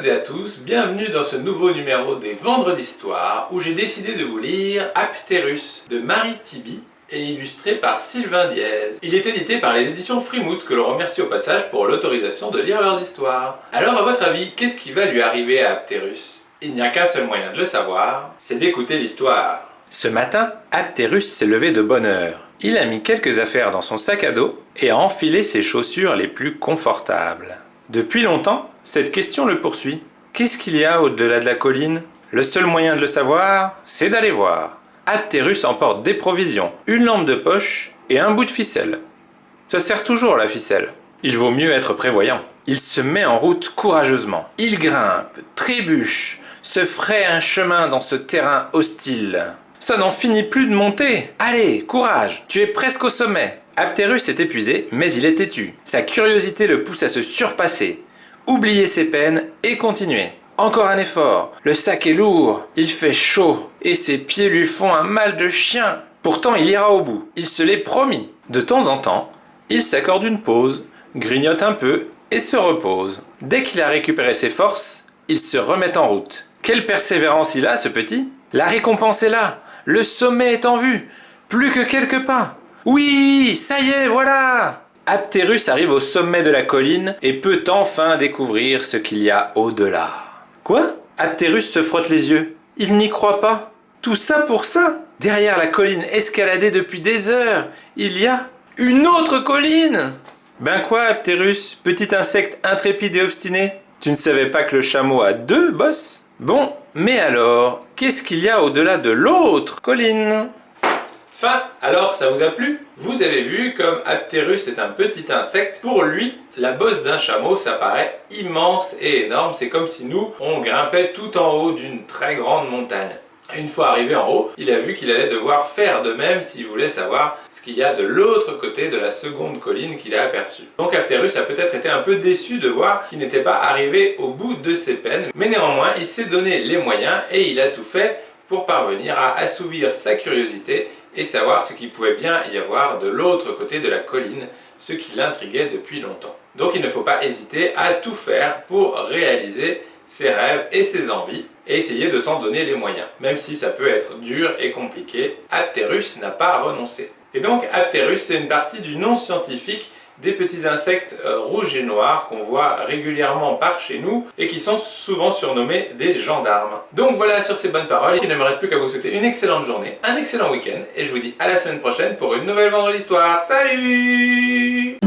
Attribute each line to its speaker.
Speaker 1: et à tous, bienvenue dans ce nouveau numéro des Vendredis d'Histoire où j'ai décidé de vous lire Apterus de Marie Tiby et illustré par Sylvain Diez. Il est édité par les éditions Frimousse que l'on remercie au passage pour l'autorisation de lire leurs histoires. Alors à votre avis, qu'est-ce qui va lui arriver à Apterus? Il n'y a qu'un seul moyen de le savoir, c'est d'écouter l'histoire. Ce matin, Apterus s'est levé de bonne heure. Il a mis quelques affaires dans son sac à dos et a enfilé ses chaussures les plus confortables. Depuis longtemps, cette question le poursuit. Qu'est-ce qu'il y a au-delà de la colline? Le seul moyen de le savoir, c'est d'aller voir. Apterus emporte des provisions, une lampe de poche et un bout de ficelle. Ça sert toujours la ficelle. Il vaut mieux être prévoyant. Il se met en route courageusement. Il grimpe, trébuche, se fraye un chemin dans ce terrain hostile. Ça n'en finit plus de monter. Allez, courage, tu es presque au sommet. Apterus est épuisé, mais il est têtu. Sa curiosité le pousse à se surpasser, oublier ses peines et continuer. Encore un effort. Le sac est lourd, il fait chaud, et ses pieds lui font un mal de chien. Pourtant, il ira au bout. Il se l'est promis. De temps en temps, il s'accorde une pause, grignote un peu et se repose. Dès qu'il a récupéré ses forces, il se remet en route. Quelle persévérance il a, ce petit! La récompense est là. Le sommet est en vue. Plus que quelques pas. Oui, ça y est, voilà! Apterus arrive au sommet de la colline et peut enfin découvrir ce qu'il y a au-delà. Quoi? Apterus se frotte les yeux. Il n'y croit pas. Tout ça pour ça? Derrière la colline escaladée depuis des heures, il y a une autre colline! Ben quoi, Apterus, petit insecte intrépide et obstiné? Tu ne savais pas que le chameau a deux bosses? Bon, mais alors, qu'est-ce qu'il y a au-delà de l'autre colline? Fin. Alors, ça vous a plu? Vous avez vu comme Apterus est un petit insecte. Pour lui, la bosse d'un chameau, ça paraît immense et énorme. C'est comme si nous, on grimpait tout en haut d'une très grande montagne. Une fois arrivé en haut, il a vu qu'il allait devoir faire de même s'il voulait savoir ce qu'il y a de l'autre côté de la seconde colline qu'il a aperçue. Donc Apterus a peut-être été un peu déçu de voir qu'il n'était pas arrivé au bout de ses peines, mais néanmoins, il s'est donné les moyens et il a tout fait pour parvenir à assouvir sa curiosité et savoir ce qu'il pouvait bien y avoir de l'autre côté de la colline, ce qui l'intriguait depuis longtemps. Donc il ne faut pas hésiter à tout faire pour réaliser ses rêves et ses envies, et essayer de s'en donner les moyens. Même si ça peut être dur et compliqué, Apterus n'a pas renoncé. Et donc Apterus, c'est une partie du nom scientifique des petits insectes rouges et noirs qu'on voit régulièrement par chez nous et qui sont souvent surnommés des gendarmes. Donc voilà, sur ces bonnes paroles, il ne me reste plus qu'à vous souhaiter une excellente journée, un excellent week-end, et je vous dis à la semaine prochaine pour une nouvelle Vendredi d'Histoire. Salut!